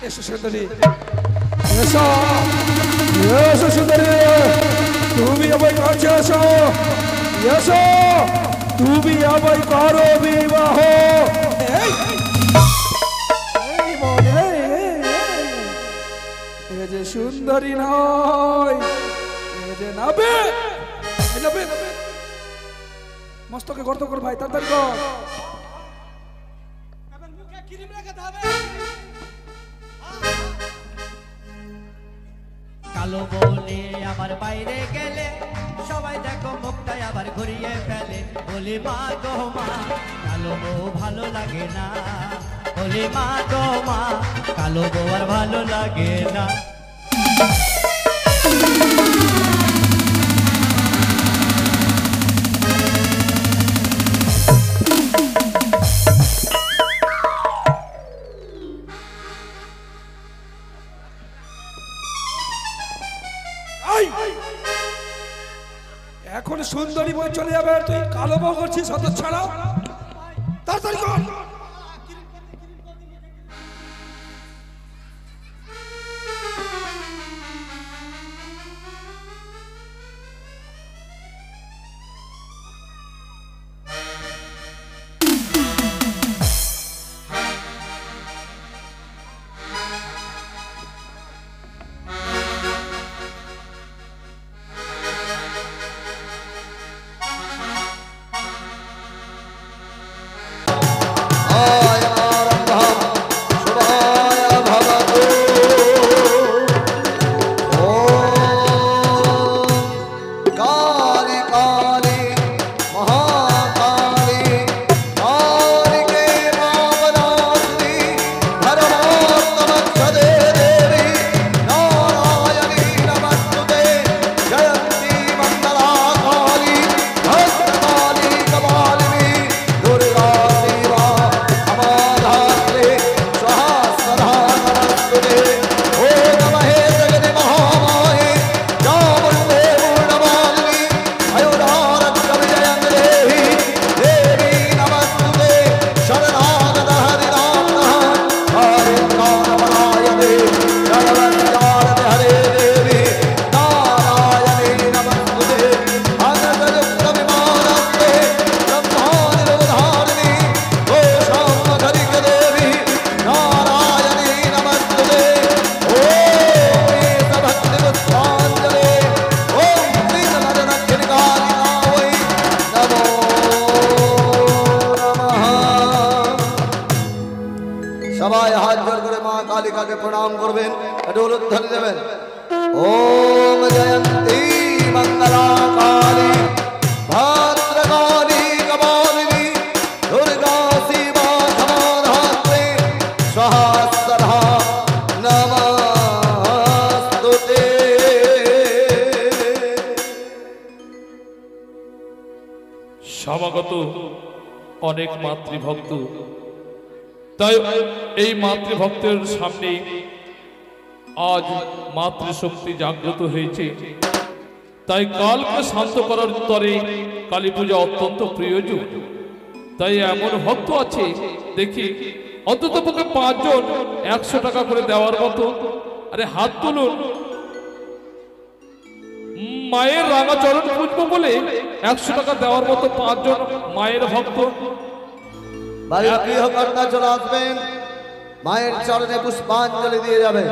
এসো সুন্দরী, এসো এসো সুন্দরী, তুমি আমায় কাছে এসো, এসো তুমি আমায় করো বিবাহ। এ যে সুন্দরী নয়, এ যে নাবে নাবে নাবে, মস্তকে গর্ত কর ভাই, তাড়াতাড়ি কর। কালো বলে আমার বাইরে গেলে সবাই দেখো মুখটাই আবার ঘুরিয়ে ফেলে, বলি মা গো মা কালো বউ ভালো লাগে না, বলি মা গো মা কালো বউ আর ভালো লাগে না। এখন সুন্দরী বই চলে যাবে, তুই কালো বউ করছিস অত ছাড়া, তাড়াতাড়ি কর। সবাই হাত জোড় করে মা কালিকাকে প্রণাম করবেন, উলুধ্বনি দেবেন। ওম জয়ন্তী মঙ্গলা কালী ভদ্রকালী কপালিনী দুর্গা শিবা সমাধাত্রী সহস্রধা নমস্তুতে। সমাগত অনেক মাতৃভক্ত, তাই এই মাতৃভক্তের সামনে আজ মাতৃশক্তি জাগ্রত হয়েছে, তাই কালকে শান্ত করার তরে কালী পূজা অত্যন্ত প্রয়োজন। তাই এমন ভক্ত আছে দেখি অন্তত পক্ষে 5 জন 100 টাকা করে দেওয়ার মতো, আরে হাত তুলুন। মায়ের রাঙা চরণ পুজবো বলে 100 টাকা দেওয়ার মতো 5 জন মায়ের ভক্ত। বাড়ির গৃহকর্তা চলে আসবেন, মায়ের চরণে পুষ্পাঞ্জলি দিয়ে যাবেন।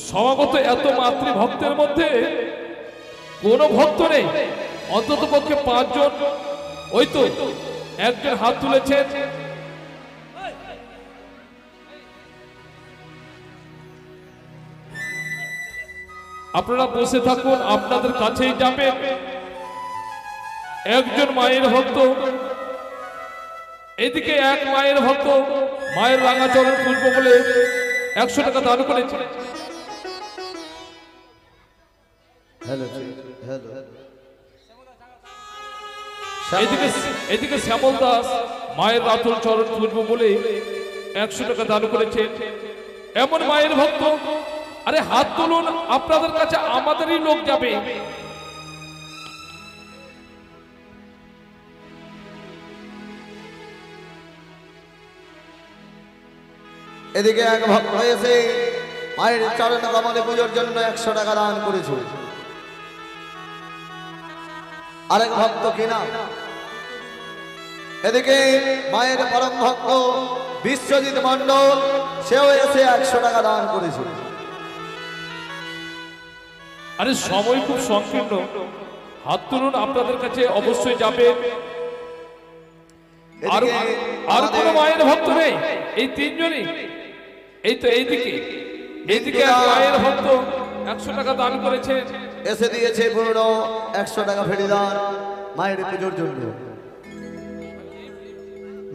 সমাগত এত মাতৃভক্তের মধ্যে কোন ভক্ত নেই, অন্তত পক্ষে 5 জন। ওই তো একজন হাত তুলেছেন। আপনারা বসে থাকুন, আপনাদের কাছেই যাবেন। একজন মায়ের ভক্ত, এদিকে এক মায়ের ভক্ত মায়ের রাঙা চরণ পুজবো বলে 100 টাকা দান করেছে। এদিকে শ্যামল দাস মায়ের রাতুল চরণ পুজবো বলে 100 টাকা দান করেছে। এমন মায়ের ভক্ত, আরে হাত তুলুন, আপনাদের কাছে আমাদেরই লোক যাবে। এদিকে এক ভক্ত হয়েছে মায়ের চরণ কমলে পুজোর জন্য 100 টাকা দান করেছে। আরেক ভক্ত কিনা এদিকে মায়ের পরম ভক্ত বিশ্বজিৎ মণ্ডল, সেও এসে 100 টাকা দান করেছে। আরে সময় খুব সংকীর্ণ, হাত তুলুন, আপনাদের কাছে অবশ্যই যাবে। আর আর কোনো মায়ের ভক্ত নেই, এই তিনজনই। এই তো এইদিকে এক মায়ের ভক্ত 100 টাকা দান করেছে, এসে দিয়েছে পুরো 100 টাকা ফেরি দান মায়ের পুজোর জন্য।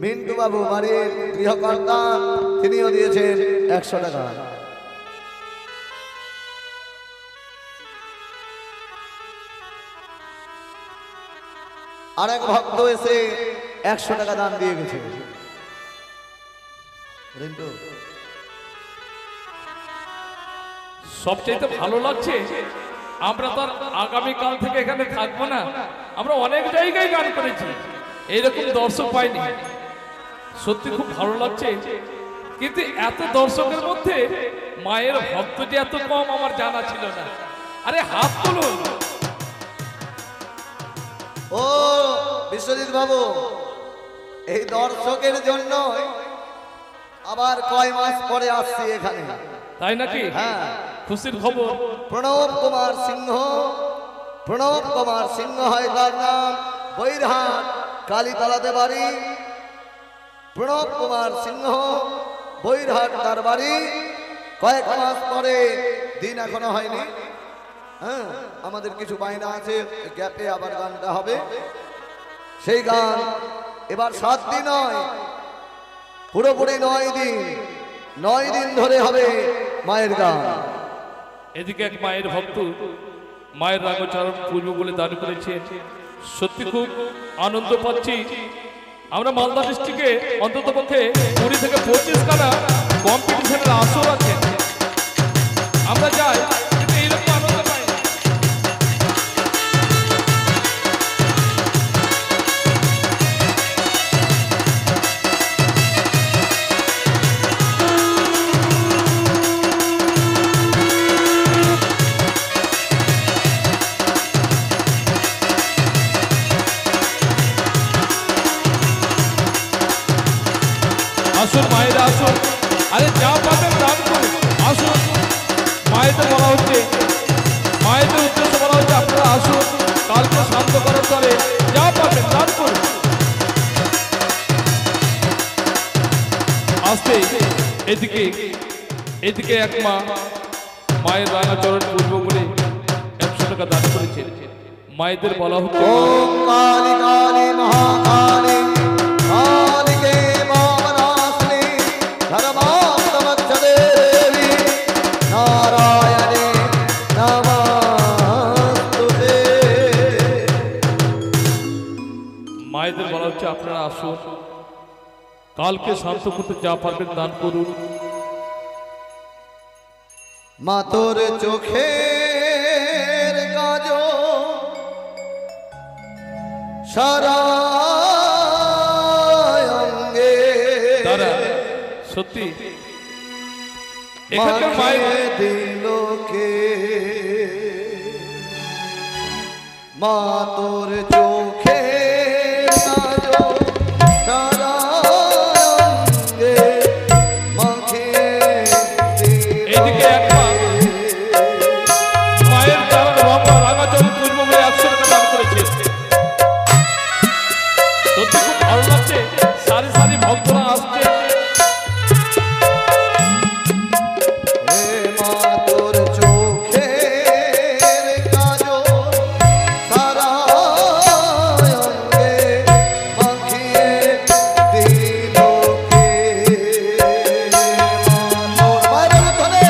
মিন্টু বাবু বাড়ির গৃহকর্তা, তিনিও দিয়েছেন 100 টাকা। আরেক ভক্ত এসে 100 টাকা দান দিয়ে গেছে। রিন্টু, সবচেয়ে ভালো লাগছে আমরা তো আগামীকাল থেকে এখানে থাকবো না, আমরা অনেক জায়গায় গান করেছি, এইরকম দর্শক পাইনি। সত্যি খুব ভালো লাগছে, কিন্তু এত দর্শকের মধ্যে মায়ের ভক্ত যে এত কম আমার জানা ছিল না। আরে হাত তুলুন। ও বিশ্বজিৎ বাবু, এই দর্শকের জন্য আবার কয় মাস পরে আসছি এখানে। তাই নাকি? হ্যাঁ, খুশির খবর। প্রণব কুমার সিংহ হয় তার নাম, বৈরহাট কালীতলাতে বাড়ি। প্রণব কুমার সিংহ, বৈরহাট তার বাড়ি। কয়েক মাস পরে, দিন এখনো হয়নি, হ্যাঁ আমাদের কিছু বায়না আছে, গ্যাপে আবার গানটা হবে। সেই গান এবার 7 দিন নয়, পুরোপুরি 9 দিন ধরে হবে মায়ের গান। এদিকে এক মায়ের ভক্ত মায়ের রাগচরণ পূর্ব বলে দান করেছে, সত্যি খুব আনন্দ পাচ্ছি। আমরা মালদা ডিস্ট্রিক্টে অন্তত পক্ষে 20 থেকে 25 খানা কম্পিটিশনের আসর আছে, আমরা যাই, কিন্তু এইরকম আনন্দ পাই না। আসুন মায়েরা আসুন, আরে যা পাবেন দান করুন, আসুন। মায়েদের বলা হচ্ছে, মায়েদের উদ্দেশ্যে বলা হচ্ছে আপনারা আসুন, কালকে শান্ত করার পরে যা পাবেন দান করুন। আসতে এদিকে এক মা মায়ের রাঙাচরণ পূর্ব বলে 100 টাকা দান করেছে। মায়েদের বলা হচ্ছে, ওম কালী কালী মহাকালী কালিকে মমনাসিনী ধর্মাত্মজ্জতে দেবী নারায়ণে নমস্তুতে। মায়েদের বলা হচ্ছে আপনারা আসুন, কালকে শান্ত করতে যা পারবেন দান করুন। মা তোর চোখের কাজল সারা অঙ্গে তারা সত্যি এখানকার মায়ের দিল কে, মা তোর চোখের কাজল সারা অঙ্গে মাখিয়ে এইদিকে এক মা মায়ের চরণ ভগবান রাঙাচরণ পূর্ব বলে 100 টাকা দান করেছে। সত্যি খুব ভালো লাগছে, সারি সারি ভক্তরা আসছে। হে মা তোর চোখের কাজল সারা অঙ্গে মাখিয়ে দিল কে, মা তোর মায়ের ধনে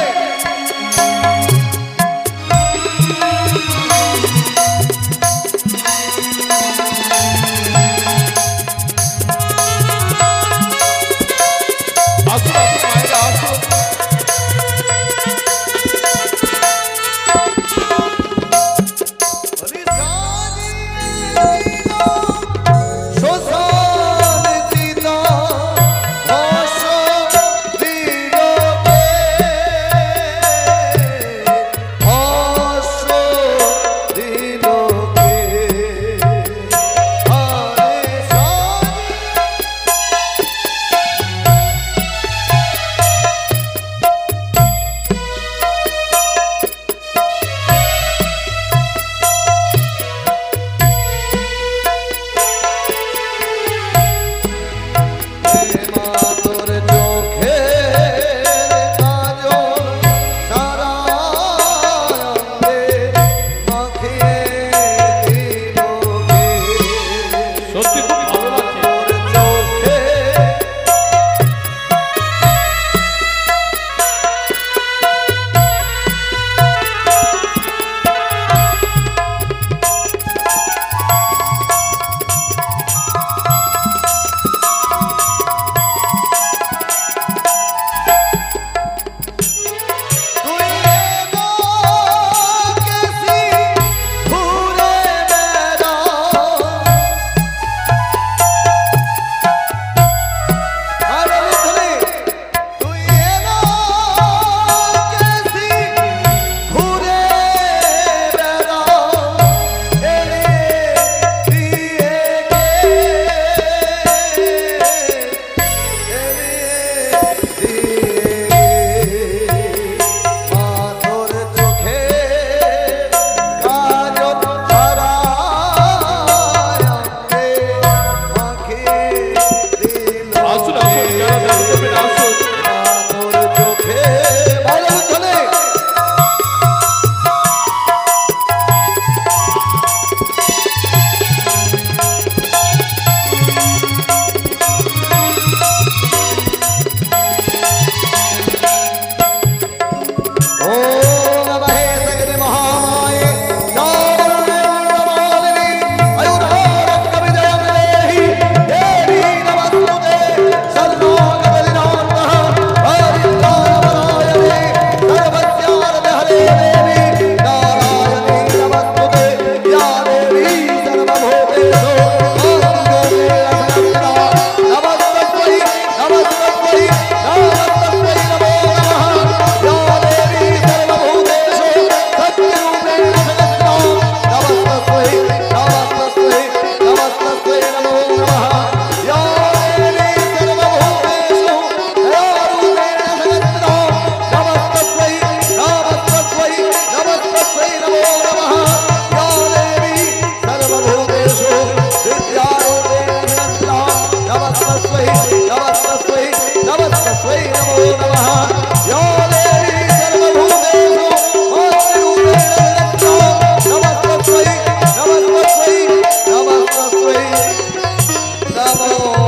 নমো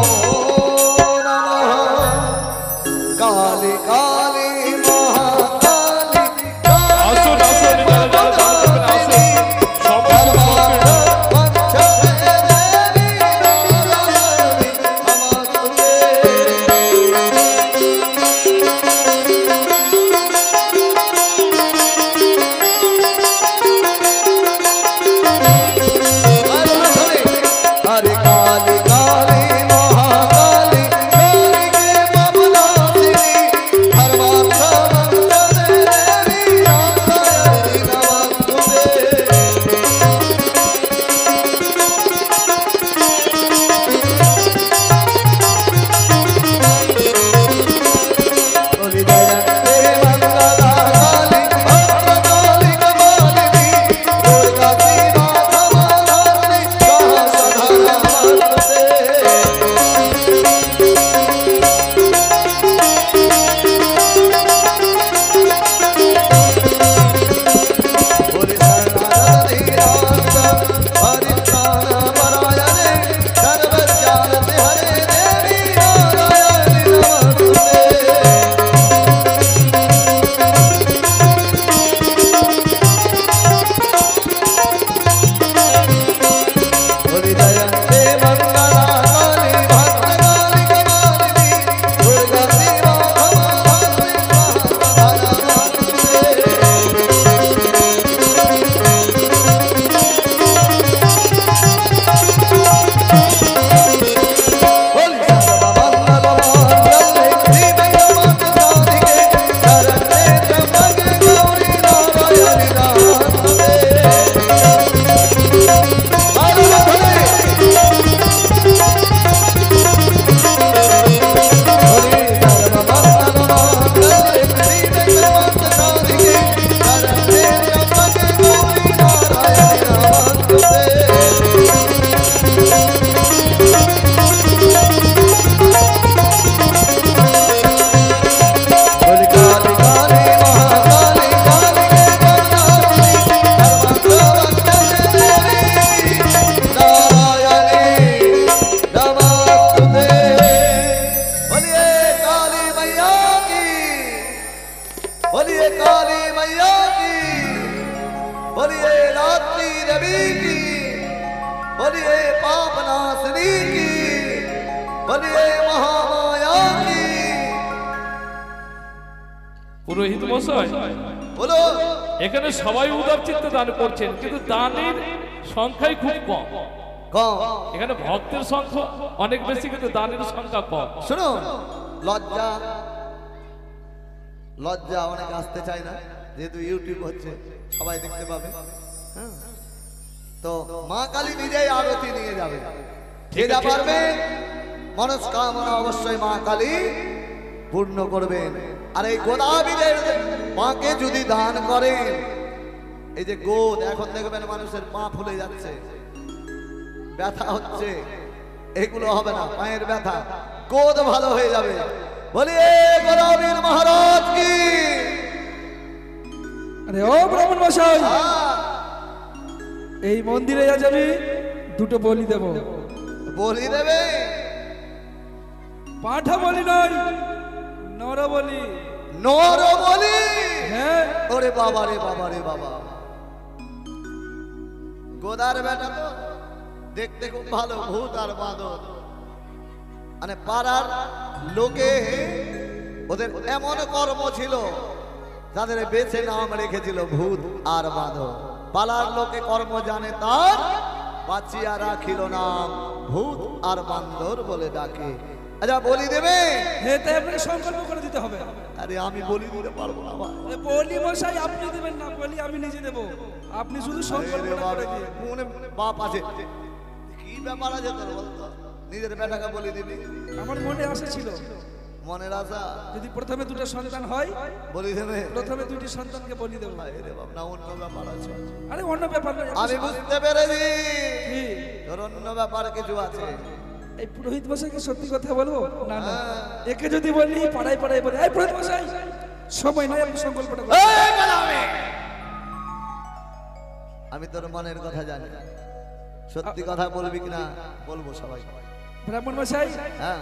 নমঃ কালী কালী মহাকালী আসুন আসুন যারা যারা দান করবেন আসুন সবাই हरे काली काली महाकाली काली के बबलासिनी हरवासा मंगले देवी नारायणी नमस्तुते बोली जयंते मंगला काली भद्रकाली कपालिनी दुर्गा शिवा समाधानी सदा नमस्ते बोली शरणागति राजा हरिप्राण परायणे सर्वज्ञानते हरे देवी नारायणी नमस्ते बोली जयंते मंगला काली भद्रकाली कपालिनी दुर्गा शिवा समाधानी सदा नमस्ते बोली सर्वमंगल मांगल्ये शिवे सर्वार्थ साधिके शरण्ये त्र्यंबके गौरी नारायणी नमस्ते बोलिए काली मैया की बोलिए रात्रि देवी की बोलिए पापनाशनी की बोलिए महामाया की পুরোহিত মশাই बोलो এখানে সবাই উদার চিত্তে দান করছেন কিন্তু দানের সংখ্যাই খুব কম कौन এখানে ভক্তের সংখ্যা অনেক বেশি কিন্তু দানের সংখ্যা কম শুনো লজ্জা লজ্জা অনেক আসতে চায় না যেহেতু ইউটিউব হচ্ছে সবাই দেখতে পাবে হ্যাঁ তো মা কালী নিজেই আরতি নিয়ে যাবে যে যা পারবে মনস্কামনা অবশ্যই মা কালী পূর্ণ করবেন আর এই গোদাবীরের মাকে যদি দান করেন এই যে গোদ এখন দেখবেন মানুষের পা ফুলে যাচ্ছে ব্যথা হচ্ছে এগুলো হবে না পায়ের ব্যথা গোদ ভালো হয়ে যাবে বলিয়ে গোদাবীর মহারাজ কি আরে ও ব্রাহ্মণ মশাই হ্যাঁ, এই মন্দিরে আজ আমি দুটো বলি দেব বলি দেবে পাঠা বলি নয় নর বলি নর বলি হ্যাঁ ওরে বাবা রে বাবা রে বাবা গোদার বেটা তো দেখতে খুব ভালো ভূত আর বাঁদর মানে পাড়ার লোকে ওদের এমন কর্ম ছিল যাদের বেছে নাম রেখেছিল ভূত আর বাঁদর পাড়ার লোকে কর্ম জানে তার বাঁচিয়া রাখিল নাম ভূত আর বান্দর বলে ডাকে আচ্ছা বলি দেবে হ্যাঁ তাই আপনাকে সংকল্প করে দিতে হবে আরে আমি বলি দিতে পারবো না ভাই আরে বলি মশাই আপনি দেবেন না বলি আমি নিজে দেব আপনি শুধু সংকল্প করে দিন মনে বাপ আছে কি ব্যাপার আছে তোর বলতো নিজের বেটাকে বলি দিবি আমার মনে আশা ছিল মনের আশা যদি প্রথমে দুটো সন্তান হয় বলি দেবে প্রথমে দুটি সন্তানকে বলি দেব রে বাপ না অন্য ব্যাপার আছে আরে অন্য ব্যাপার নয় আমি বুঝতে পেরেছি কি তোর অন্য ব্যাপার কিছু আছে এই পুরোহিত মশাইকে সত্যি কথা বলবো না না একে যদি বলি পাড়ায় পাড়ায় বলে এই পুরোহিত মশাই সময় নাই আপনি সংকল্পটা করুন এই গোলামে! আমি তোর মনের কথা জানি সত্যি কথা বলবি কিনা বলবো সবাই ব্রাহ্মণ মশাই হ্যাঁ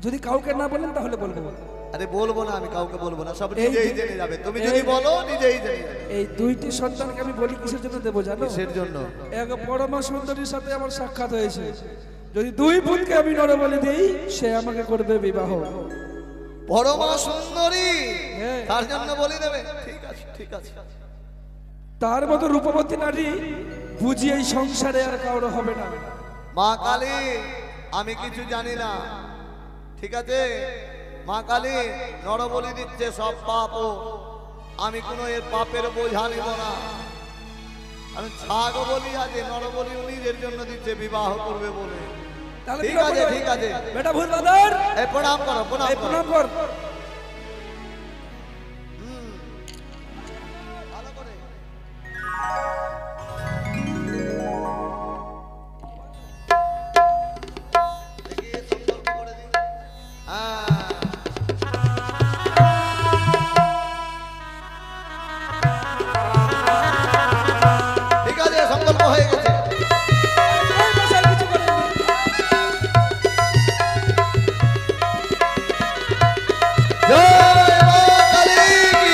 যদি কাউকে না বলেন তাহলে বলবো। আরে বলবো না, আমি কাউকে বলবো না, সব এই নিজেই যে- জেনে যাবে। তুমি যদি বলো নিজেই জেনে যাবে। এই দুইটি সন্তানকে আমি বলি কিসের জন্য দেবো জানো? কিসের জন্য? এক পরমা সুন্দরীর সাথে আমার সাক্ষাৎ হয়েছে, যদি দুই পুত্রকে আমি নরবলি দিই সে আমাকে করবে বিবাহ। পরমা সুন্দরী, হ্যাঁ। তার জন্য বলি দেবে? ঠিক আছে ঠিক আছে। তার মতো রূপবতী নারী বুঝি এই সংসারে আর কারো হবে না। মা কালী, আমি কিছু জানি না, ঠিক আছে? মা কালী নরবলি দিচ্ছে, সব পাপ ও, আমি কোনো এর পাপের বোঝা নিব না। আমি ছাগ বলি আছে, নরবলি উনি এর জন্য দিচ্ছে, বিবাহ করবে বলে। তাহলে ঠিক বিবাহ আছে করবে। ঠিক আছে। বেটা ভূত বাদর, এই প্রণাম করো প্রণাম এই করো। প্রণাম কর। ভালো করে। দেখি এ সংকল্প করে দিই। ঠিক আছে, সংকল্প হয়ে গেছে। এই মশাই কিছু করেননি। জয় মা কালী কি।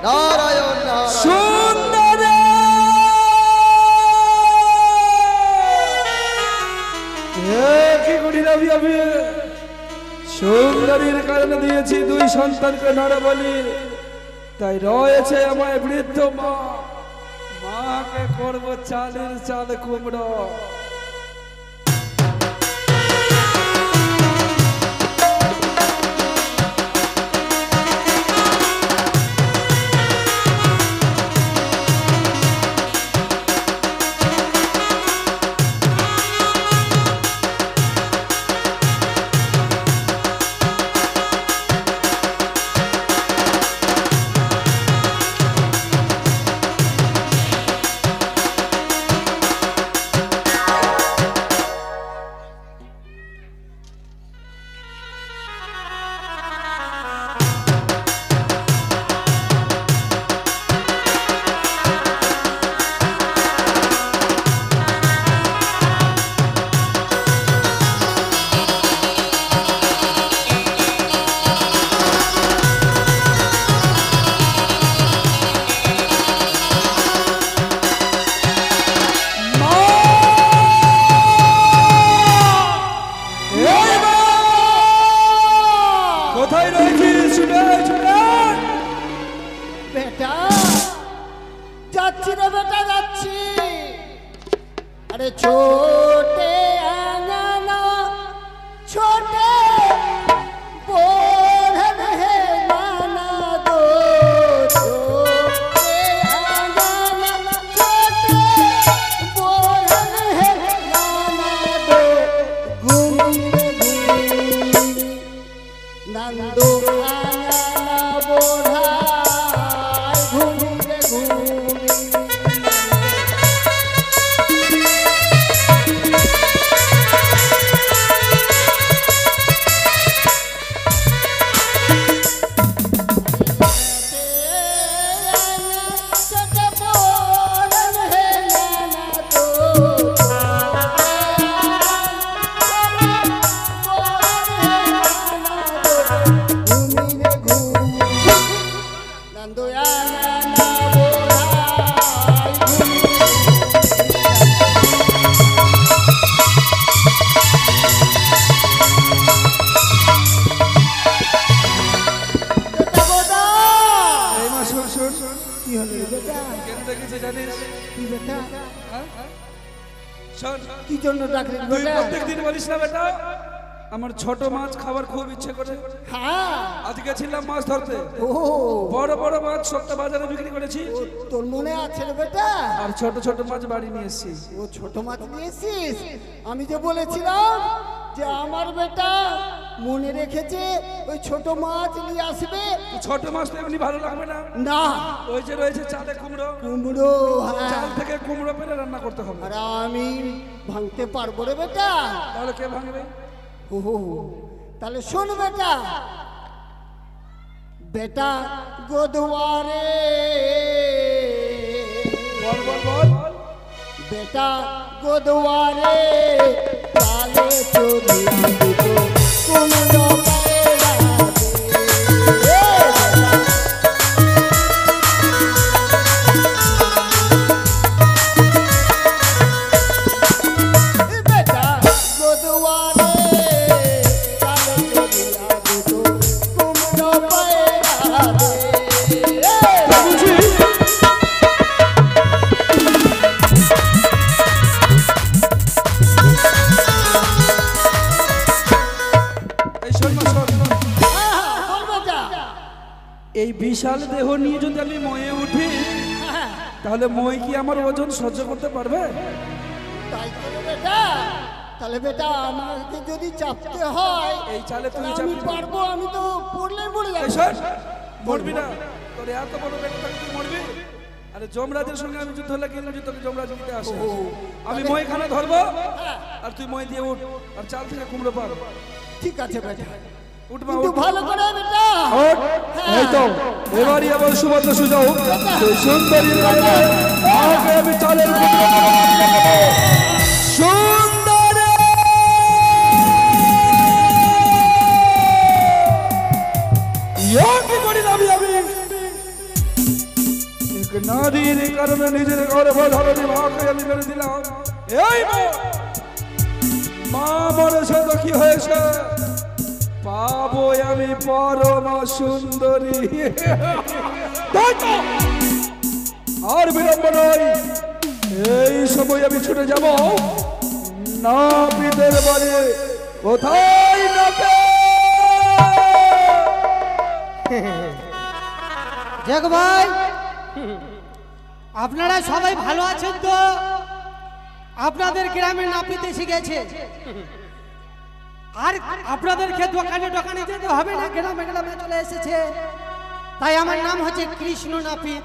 নারায়ণ নারায়ণ। সুন্দরী কি করিলাম আমি? সুন্দরীর কারণে দিয়েছি দুই সন্তানকে নরবলি, তাই রয়েছে আমায় বৃদ্ধ মা, মাকে করবো চালের চাল কুমড়ো। কোথায় রয়েছিস? ছুটে ছুটে বেটা যাচ্ছি রে বেটা যাচ্ছি। আরে ছোটে আঙ্গনা ছোটে বোধন হে মানা দো। ছোটে আঙ্গনা ছোটে বোধন হে মানা দো। ঘুমিয়ে ঘুমিয়ে নন্দো আঙ্গনা বোধায় ঘুমিয়ে ঘুমিয়ে। এই মা শোন শোন, কি হলো রে বেটা? কেন ডেকেছে জানিস? কি বেটা? হ্যাঁ? শোন, কি জন্য ডাকলি তুই বেটা? প্রত্যেকদিন বলিস না বেটা আমার ছোট মাছ খাবার খুব ইচ্ছে করে। হ্যাঁ। আজকে ছিলাম মাছ ধরতে, ও বড় বড় মাছ সপ্তাহ বাজারে বিক্রি করেছি, তোর মনে আছে রে বেটা? আর ছোট ছোট মাছ বাড়ি নিয়ে এসেছি। ও ছোট মাছ নিয়েছিস? আমি যে বলেছিলাম যে আমার বেটা মনে রেখেছে ওই ছোট মাছ নিয়ে আসবে। ছোট মাছ তো এমনি ভালো লাগবে না। না, ওই যে রয়েছে চালে কুমড়ো, কুমড়ো, হ্যাঁ। চাল থেকে কুমড়ো পেলে রান্না করতে হবে। আর আমি ভাঙতে পারবো রে বেটা। তাহলে কে ভাঙবে? ও তাহলে শোন বেটা, বেটা গোদুয়ারে, বল বল বল। বেটা গোদুয়ারে চালে চলে আসতো কুমড়ো পেড়া দে। বেটা গোদুয়ারে চালে চলে আসতো কুমড়ো পেড়া দে। এই শোন মা, শোন। বল বেটা। এই বিশাল দেহ নিয়ে যদি আমি ময়ে উঠি, তাহলে মই কি আমার ওজন সহ্য করতে পারবে? তাই করে বেটা, তাহলে বেটা আমাকে যদি চাপতে হয় এই চালে তুই তাহলে আমি চাপবি। পারবো, আমি তো পড়লে মরে এই যাবো। শোন, মরবি না। তোর এত বড় বেটা থাকতে তুই মরবি? আরে যমরাজের সঙ্গে আমি যুদ্ধ হলে কিন্তু তোকে যমরাজ দিতে আসে। আমি মইখানে ধরবো আর তুই মই দিয়ে উঠ আর চাল থেকে কুমড়ো পার। ঠিক আছে বেটা, উঠ মা, কিন্তু উঠ। ভালো করে বেটা। ওঠ। এই তো এবারই আমার সুভদ্র সুযোগ। সেই সুন্দরী কারণে আমাকে আমি চালের কুমড়ো দেখাবো। সুন্দরী ইয়া কি করিলাম আমি? এক নারীর কারণে নিজের ঘরে ধরনি মাকে আমি মেরে দিলাম। এই মা মরেছে তো কি হয়েছে? পাবো আমি পরম সুন্দরী। তাই তো? আর বিলম্ব নয়, এই সময় আমি ছুটে যাব নাপিতের বাড়ি। কোথায় নাপিত? দেখ ভাই, আপনারা সবাই ভালো আছেন তো? আপনাদের গ্রামে নাপিত এসে গেছে, আর আপনাদেরকে দোকানে দোকানে যেতে হবে না, গ্রামে গ্রামে চলে এসেছে। তাই আমার নাম হচ্ছে কৃষ্ণ নাপিত।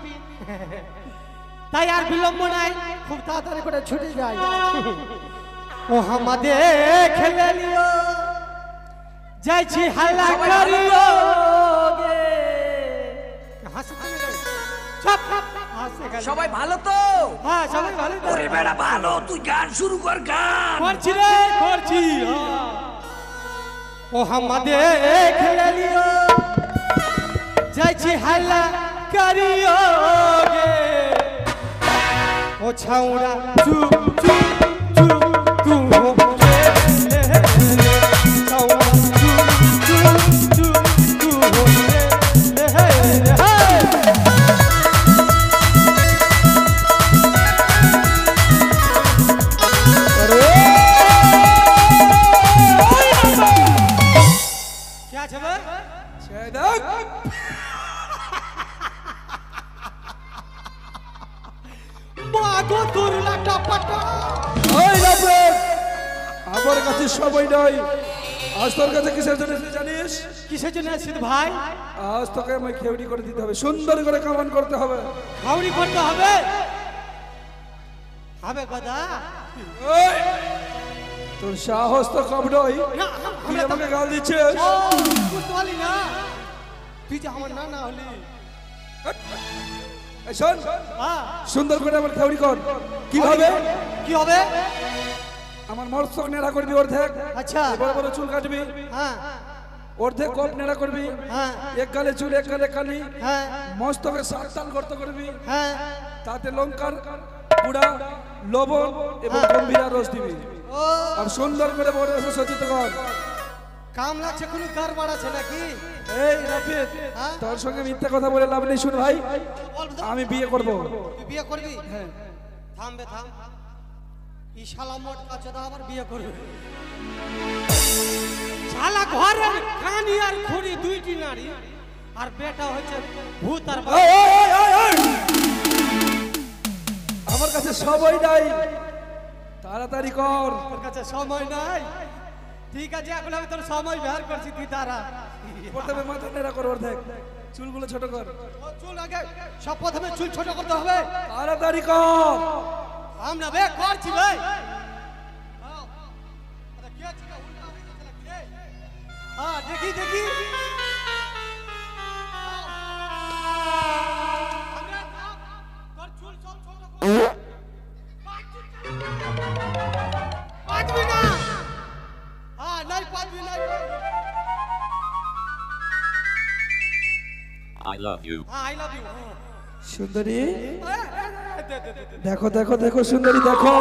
তাই আর বিলম্ব নাই, খুব তাড়াতাড়ি করে ছুটে যাই। ও আমাদের খেলে লিও, যাইছি হাল্লা করিও গে। হাসি কেন রে? চুপ, হাসি কেন? সবাই ভালো তো? হ্যাঁ, সবাই ভালো তো? ওরে বেড়া ভালো, তুই গান শুরু কর, গান। করছি রে, করছি। ও আমাদের খেলে লিও, যাইছি হাল্লা করিও গে। ও ছাউড়া চুপ চুপ চুপ তুম ছাউড়া চুপ চুপ চুপ তুম क्या छे बे? ছেদক। মাগো তোর লাটা পাটা। ওই নাপিত, আমার কাছে সময় নাই। আজ তোর কাছে কিসের জন্য এসেছি জানিস? কিসের জন্য আসছিস ভাই? আজ তোকে আমায় খেউড়ি করে দিতে হবে, সুন্দর করে কামান করতে হবে। খাউড়ি করতে হবে? হবে কথা? ওই, তোর সাহস তো কম নয়, না, তুই আমরা তো আমাকে গাল দিচ্ছিস। ও, বুঝতে পারলি না? তুই যে আমার না হলি। এই শোন, হ্যাঁ, সুন্দর করে আমার খেউড়ি কর। কিভাবে? কি হবে? আমার মস্তক নেড়া করবি অর্ধেক, আচ্ছা, বড় বড় চুল কাটবি হ্যাঁ অর্ধেক, কপ নেড়া করবি, হ্যাঁ এক গালে চুল এক গালে কালি, হ্যাঁ মস্তকে 7 তাল গর্ত করবি, হ্যাঁ। তাতে লঙ্কার গুঁড়া, লবণ এবং গম্ভীরা রস দিবি। ও, আর সুন্দর করে বড় রসে সজ্জিত কর। কাম লাগছে, কোনো গার বাড়াচ্ছে নাকি? এই নাপিত, হ্যাঁ? তোর সঙ্গে মিথ্যা কথা বলে লাভ নেই। শুন ভাই, বল তো। আমি বিয়ে করব। তুই বিয়ে করবি? হ্যাঁ। থামবে, থাম। ই শালা মোট কাছে দাও, আবার বিয়ে করবে। শালা ঘরের কানি আর খুঁড়ি দুইটি নারী, আর বেটা হচ্ছে ভূত আর এই, এই, এই, এই, এই! আমার কাছে সময় নাই, তাড়াতাড়ি কর। তোর কাছে সময় নাই। ঠিক আছে এখন আমি তোর সময় ব্যবহার করছি তুই তারা প্রথমে মাথা নেড়া কর, ওর দেখ চুলগুলো ছোট কর। চুল আগে সব প্রথমে চুল ছোট করতে হবে। তাড়াতাড়ি কর। আমরা বে করছি ভাই। হ্যাঁ দেখি দেখি পাঁচবি না। হ্যাঁ নাই পাঁচবি নাই। I love you. I love you. সুন্দরী দেখো দেখো দেখো সুন্দরী দেখো,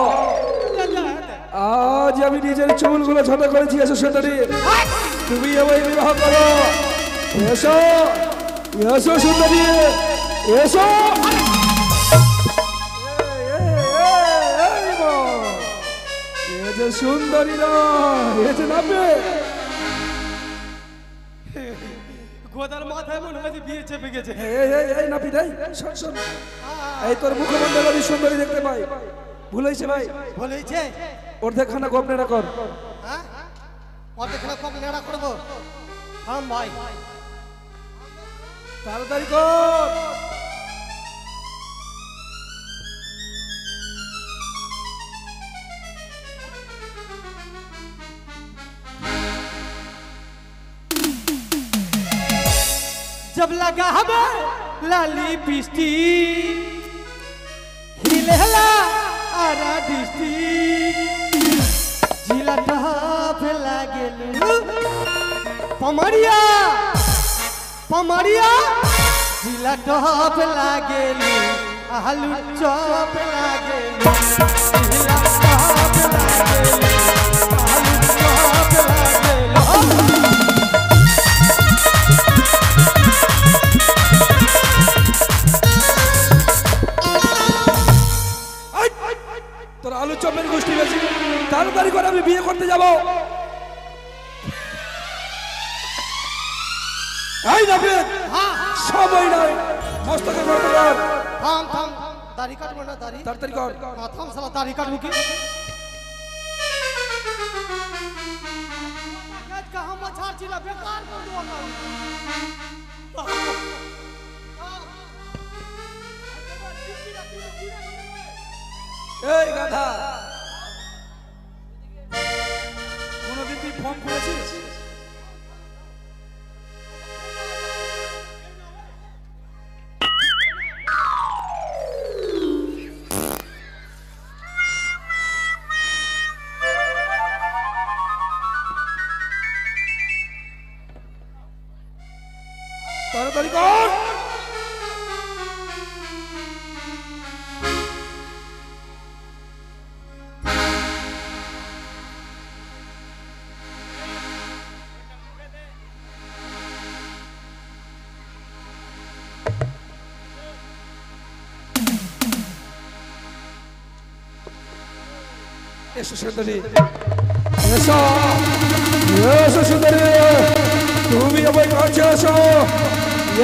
আজ আমি নিজের চুলগুলো ছোট করেছি। এসো সুন্দরী, তুমি আমায় বিবাহ করো। এসো এসো সুন্দরী এসো। এ যে সুন্দরী না, এ যে নামবে। গোদার মাথায় মনে হয় বিয়ে চেপে গেছে। এই নাপি দেই, শোন শোন, এই তোর মুখমণ্ডল আমি সুন্দরী দেখতে পাই। ভুলেছে ভাই, বলেছে অর্ধেকখানা গোপনেরা কর। হ্যাঁ অর্ধেকখানা কম নেড়া করবো। থাম ভাই তাড়াতাড়ি কর। जब लगा हमें लाली पिस्टी हिलहला आरा डिस्टी जिला टहाफ लागेलू पमरिया पमरिया जिला टहाफ लागेलू आलू चॉप लागेलू जिला टहाफ लागेलू आलू चॉप लागेलू। তোর আলু চপের গোষ্ঠী বেশি, তাড়াতাড়ি করে আমি বিয়ে করতে যাব। এই নাপে সময় নাই, মস্তকে গর্ত কর। থাম থাম দাড়ি কাটবো না দাড়ি তাড়াতাড়ি কর। থাম সালা দাড়ি কাটবো কি कहाँ मछार चिला बेकार कर दो এই গাধা, কোনদিন তুই ফোন করেছিস? তাড়াতাড়ি কর। এসো সুন্দরী এসো, এসো সুন্দরী, তুমি আমায় কাছে এসো।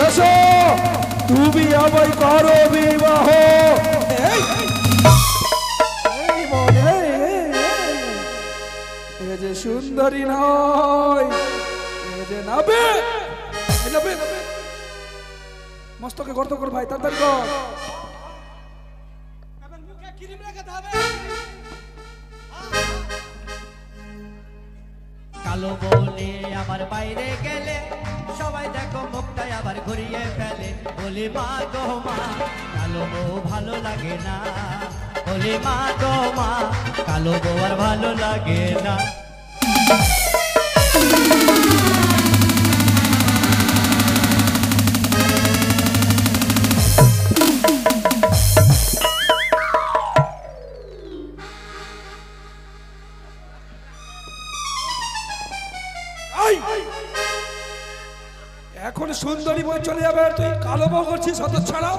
এসো তুমি আমায় করো বিবাহ। এই মনে এ যে সুন্দরী নয়, এ যে নাবে। মস্তকে গর্ত কর ভাই, তাড়াতাড়ি কর। কালো বলে আমার বাইরে গেলে সবাই দেখো মুখটাই আবার ঘুরিয়ে ফেলে। বলি মা গো মা, কালো বউ ভালো লাগে না। বলি মা গো মা, কালো বউ আর ভালো লাগে না। এখন সুন্দরী বই চলে যাবে, তুই কালো বউ করছিস হত ছাড়া।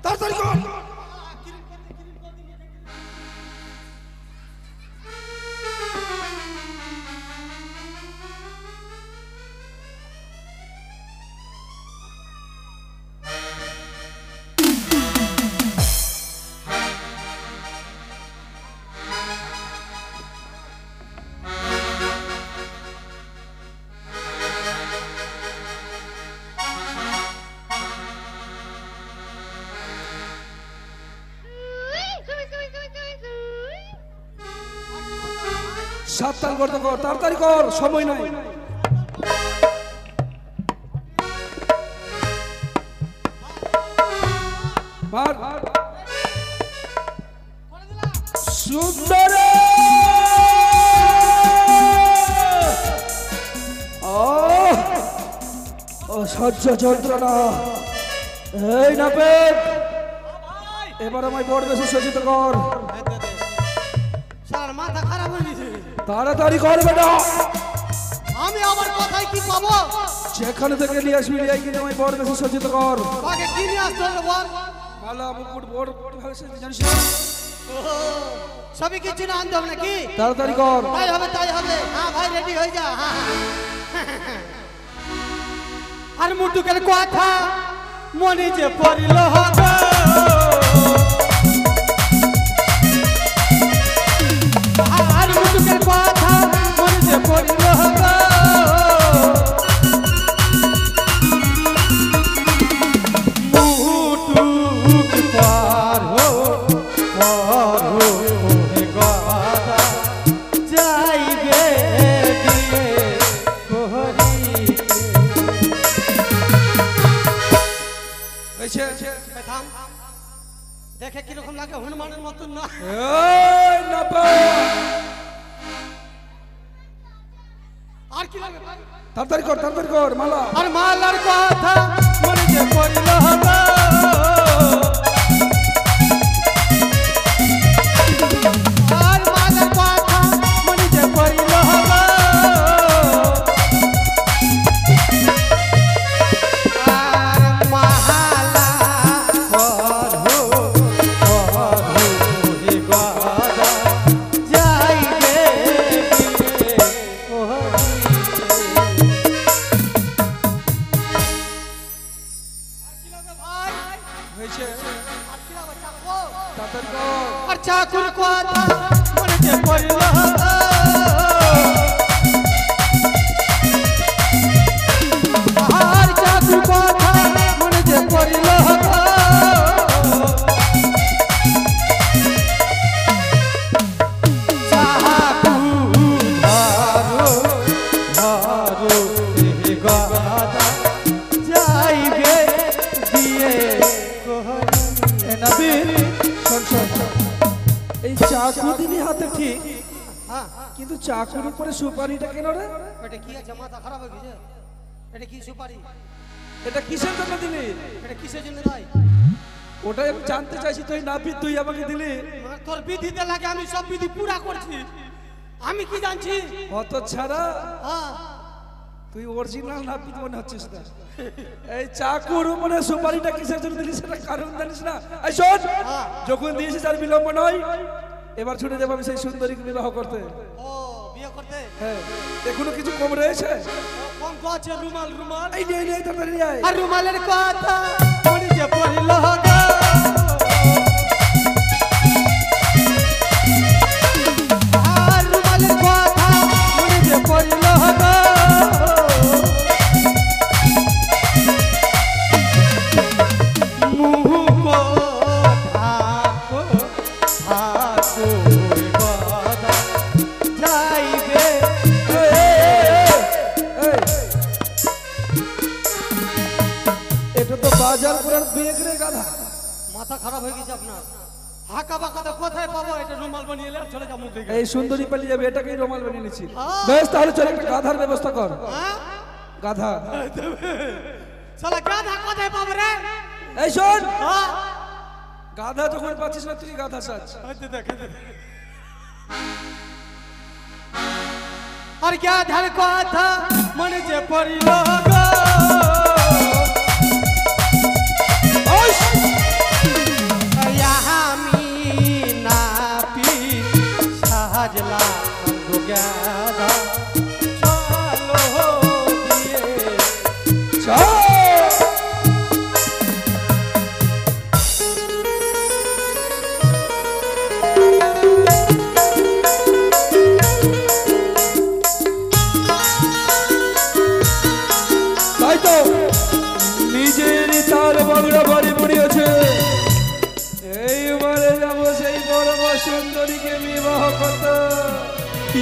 তাড়াতাড়ি কর। সাবধান করতে কর, তাড়াতাড়ি কর, সময় নাই। মার সুন্দর অসহ্য যন্ত্রণা। এই না পেট, এবার আমায় বড় বেশি সজ্জিত কর। শালার মাথা খারাপ হয়ে গেছে। তাড়াতাড়ি কর বেটা। আমি আবার কোথায় কি পাবো? যেখানে থেকে নিয়ে আসবি নিয়ে কিন্তু আমায় বড় বেশি সজ্জিত কর। আগে কি নিয়ে আসতে হবে বল? মালা মুকুট বড় জানিস না? সবই কিছু না আনতে হবে নাকি? তাড়াতাড়ি কর। তাই হবে তাই হবে। হ্যাঁ ভাই রেডি হয়ে যা। হ্যাঁ আর মুটুকের কথা মনে যে পড়িল হবে। আর মুটুকের কথা মনে যে পড়িল হবে। মুটুক পার হো পার হো হে গাদা যাইবে দিয়ে কোহরি। থাম, দেখে কিরকম লাগে হনুমানের মতন না? এই না পেট, আর কি লাগে? তাড়াতাড়ি কর, তাড়াতাড়ি কর মালা। আর মালার কথা মনে যে পড়িল হবে। আর মালার কথা মনে যে পড়িল হবে। আর মালা পড়ো পড়ো হে গাদা যাইবে দিয়ে কোহরি। হয়েছে, তাড়াতাড়ি কর। আর চাকুর কথা মনে যে পড়িল হবে। আর চাকুর কথা মনে যে পড়িল হবে। চাকু ধরো ধরো হে গাদা যাইবে দিয়ে কোহরি। এ নবীন, শোন শোন, এই চাকু দিলি হাতে ঠিক, হ্যাঁ কিন্তু চাকুর উপরে সুপারিটা কেন রে? এটা কি আছে? মাথা খারাপ হয়ে গেছে? এটা কি সুপারি? এটা কিসের জন্য দিলি? এটা কিসের জন্য দেয়? ওটাই আমি জানতে চাইছি। তুই নাপিত, তুই আমাকে দিলি। মানে তোর বিধিতে লাগে আমি সব বিধি পুরা করছি। আমি কি জানছি? অত ছাড়া হ্যাঁ তুই অরিজিনাল নাপিত মনে হচ্ছিস না। এই চাকুর উপরে সুপারিটা কিসের জন্য দিলি সেটা কারণ জানিস না? এই শোন, যখন দিয়েছিস আর বিলম্ব নয়, এবার ছুটে যাবো আমি সেই সুন্দরীকে বিবাহ করতে। ও বিয়ে করতে? হ্যাঁ, এখনো কিছু কম রয়েছে। কোন আছে? রুমাল রুমাল। এই নে নে, তাড়াতাড়ি নিয়ে আয়। আর রুমালের কথা মনে যে পড়িল হবে। আর রুমালের কথা মনে যে পড়িল হবে। মুখ ঢাকো ঢাকো গাদা যাইবে। এটা তো বাজার করার বেগ রে গাধা। মাথা খারাপ হয়ে গেছে আপনার? হাঁকা বাঁকাটা কোথায় পাবো? এটা রুমাল বানিয়ে এলে চলে যা মুখ দেখে। এই সুন্দরী পালিয়ে যাবে, এটাকেই রোমাল বানিয়ে নিচ্ছি। হ্যাঁ। বেশ, তাহলে চল একটা গাধার ব্যবস্থা কর। হ্যাঁ গাধা, শালা গাধা কোথায় পাবো রে? এই শোন, হ্যাঁ গাধা যখন পাচ্ছিস না, তুই গাধা সাজ। আর গাধার কথা মনে যে পড়িল গো। আমি নাপি সাজলা গো গাধা চলো দিয়ে। তাই তো নিজেরই তার বাংলা বাড়ি পড়িয়েছে। এইবারে যাবো সেই বড় সুন্দরীকে বিবাহ করতে। সুন্দর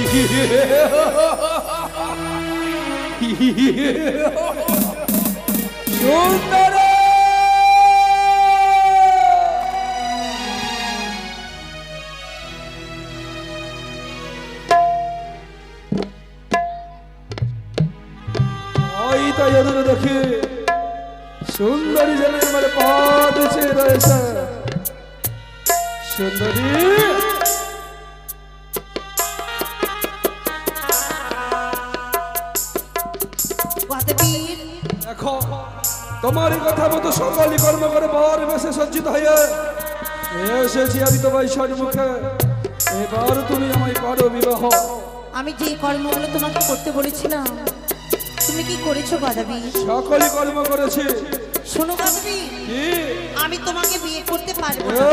তাই এদিকে দেখি সুন্দরী যেন আমার পা দিচ্ছে রয়েছে সুন্দরী দেখো তোমারই কথা মতো সকলই কর্ম করে বর বেশে সজ্জিত হয়ে এসেছি আমি তোমার সম্মুখে এবার তুমি আমায় করো বিবাহ আমি যে কর্মগুলো তোমাকে করতে বলেছিলাম তুমি কি করেছো বাদাবি? সকলই কর্ম করেছি। শোনো বাদাবি, আমি তোমাকে বিয়ে করতে পারবো না।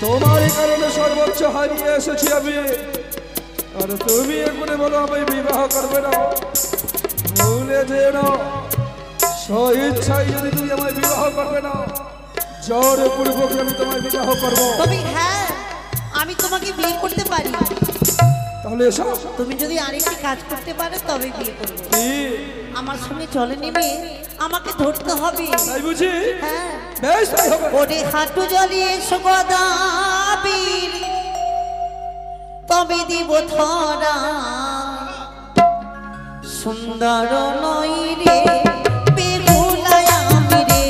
তোমার কারণে সর্বোচ্চ হারিয়ে এসেছি আমি, আর তুমি এখন বলো আমি বিবাহ করবে না। ভুলে যেও না, স্বইচ্ছায় যদি তুমি আমায় বিবাহ করবে না, জোর পূর্বক আমি তোমায় বিবাহ করবো। তবে হ্যাঁ, আমি তোমাকে বিয়ে করতে পারি। তাহলে এসো, তুমি যদি আরেকটি কাজ করতে পারো তবে বিয়ে করবো। আমার সঙ্গে চলে নেবে, আমাকে ধরতে হবে। তাই বুঝি? হ্যাঁ বেশ তাই হবে। ওরে হাঁটু জ্বলিয়ে গদাবীর, তবে দিব ধরা। সুন্দর নই রে বেহুলায় আমি রে,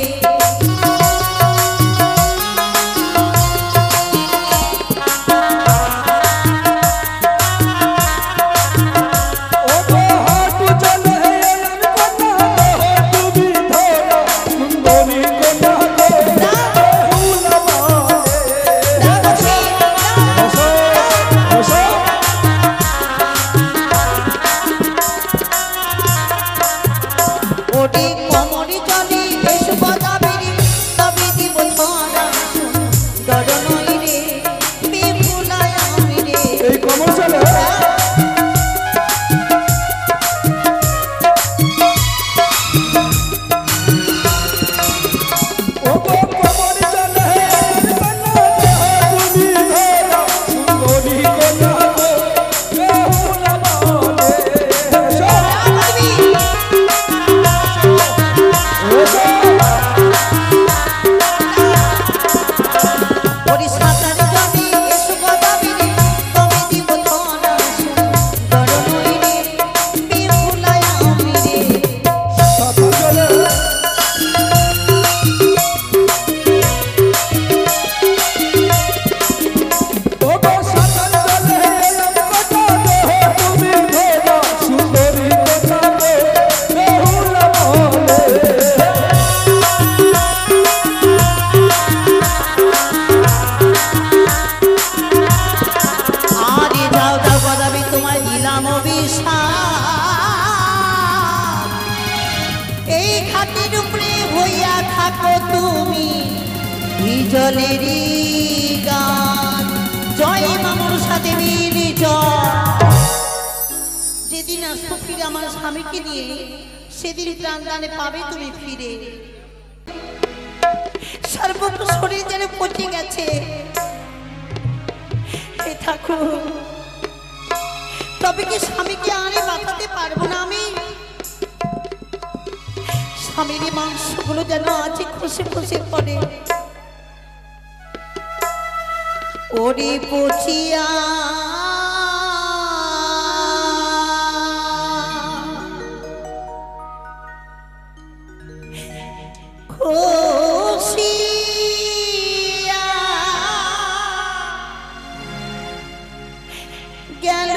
জলেরই গান জয় মামুর সাথে মিলি জয়। যেদিন আসবো ফিরে আমার স্বামীকে নিয়ে, সেদিন প্রাণ দানে পাবে তুমি ফিরে। সর্বত্র শরীর যেন পচে গেছে, হে ঠাকুর, তবে কি স্বামীকে আরে বাঁচাতে পারবো না আমি? স্বামীর মাংসগুলো যেন আছে খসে খসে পড়ে। ওরে পচিয়া খসিয়া গেল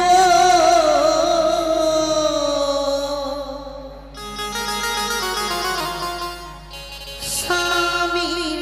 স্বামীর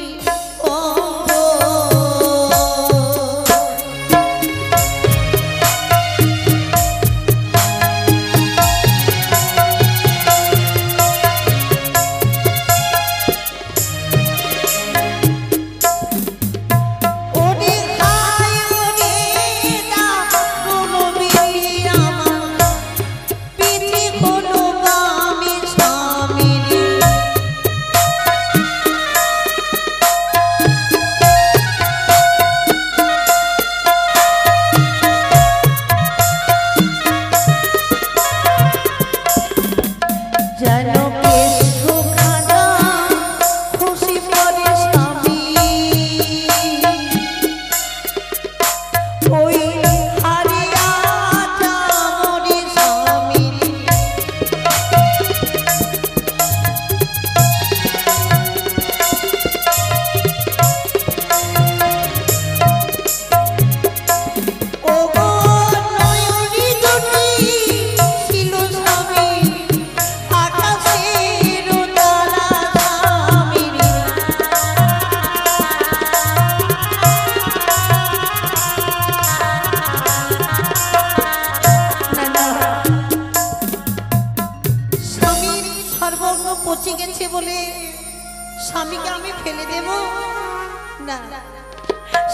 না,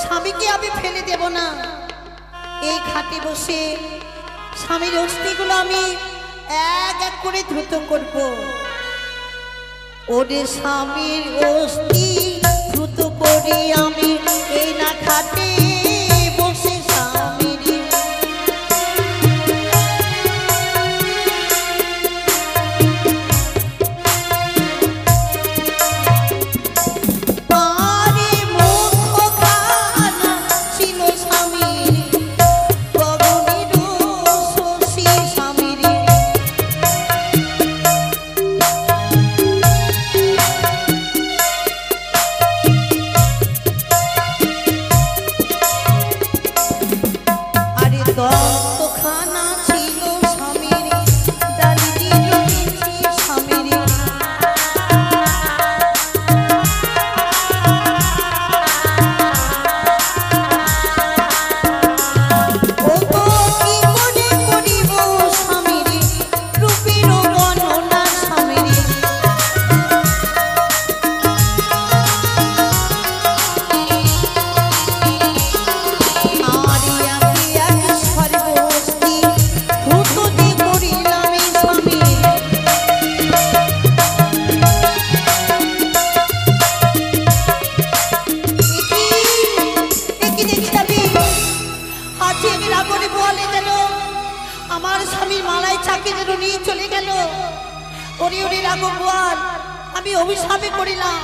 স্বামীকে আমি ফেলে দেব না। এই খাটে বসে স্বামীর অস্থিগুলো আমি এক এক করে দ্রুত করব। ওরে স্বামীর অস্থি দ্রুত করি আমি এই না খাটে বসে স্বামীর আরে মুখ খানা ছিল স্বামীর গগনের শশী স্বামীর আরে দন্তখানা ছিল স্বামীর ডালি দিল মিছি স্বামীর ও গো কি মনে করিব স্বামীর রূপের গণনা স্বামীর আরে আমি এক সর্বস্তি ভূততে করিলাম স্বামীর একি দেখি যাবি আজ এর আগরে বলে যেন আমার স্বামীর মালায় চাকি যেন নিয়ে চলে গেল। ওরে ওরে রাগো গোয়াল, আমি অভিশাপে করিলাম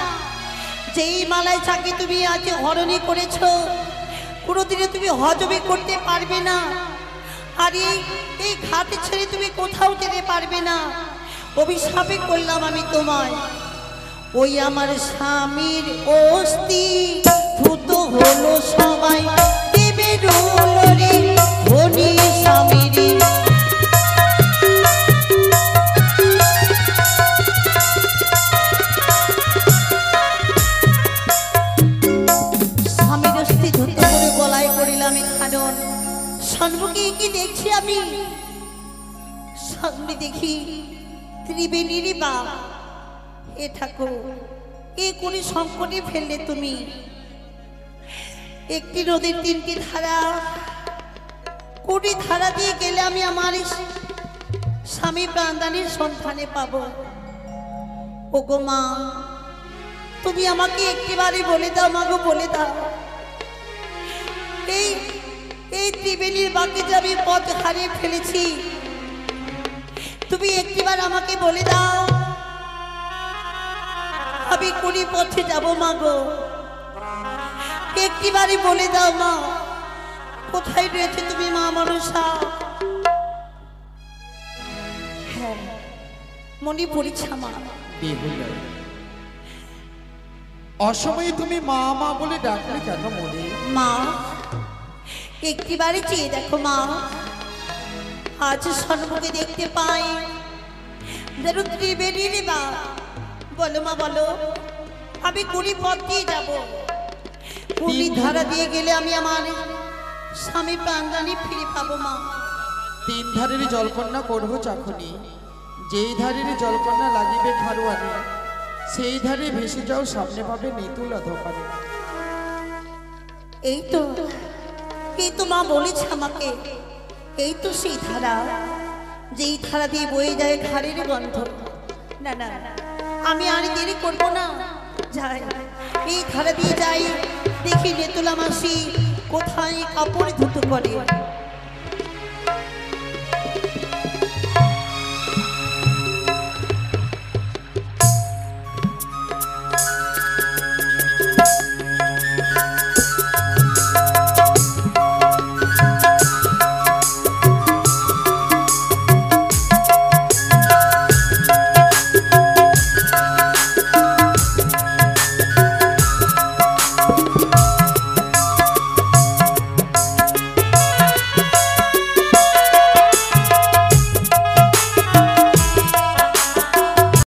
যেই মালায় চাকি তুমি আজ হরণী করেছ কোনোদিনে তুমি হজমে করতে পারবে না। আর এই ঘাট ছেড়ে তুমি কোথাও যেতে পারবে না। অভিশাপে করলাম আমি তোমায়। ওই আমার স্বামীর অস্থি ভূত হলো সবাই দেবে রোলরে ধনী স্বামীর স্বামীর অস্থি ধূত করে গলায় করিলাম খানন। সন্মুখে কি দেখছি আমি? সামনে দেখি ত্রিবেণীর বাপ। এ ঠাকুর, এ কোন সংকটে ফেললে তুমি? একটি নদীর তিনটি ধারা, কোটি ধারা দিয়ে গেলে আমি আমার স্বামী প্রাণদানের সন্ধানে পাবো। ওগো মা, তুমি আমাকে একটিবারে বলে দাও মা গো, বলে দাও এই ত্রিবেণীর বাঁকে যে আমি পথ হারিয়ে ফেলেছি, তুমি একটিবার আমাকে বলে দাও আমি কোন পথে যাব মা গো। একটিবারে বলে দাও মা, কোথায় রয়েছে তুমি মা মনসা? হ্যাঁ, মনে পড়েছে আমার। বেহুলা, অসময়ে তুমি মা মা বলে ডাকলে কেন মনে? মা, একটিবারে চেয়ে দেখো মা, আজ সন্মুখে দেখতে পাই যেন ত্রিবেণীর বাপ। বলো মা বলো, আমি কোন পথ দিয়ে যাব? কোন ধারা দিয়ে গেলে আমি আমার স্বামী প্রাণদানি ফিরে পাবো মা? তিন ধারের জলকন্যা করবো চাখনি, যেই ধারের জলকন্যা লাগিবে খারোয়ানি, সেই ধারে ভেসে যাও, সামনে পাবে নিতুল অধপানি। এই তো মা বলেছে আমাকে, এই তো সেই ধারা, যেই ধারা দিয়ে বয়ে যায় ঘাড়ের গন্ধ। না না, আমি আর দেরি করবো না, যাই এই ধারা দিয়ে যাই, দেখি নেতুলা মাসি কোথায় কাপড় ধুতো করে।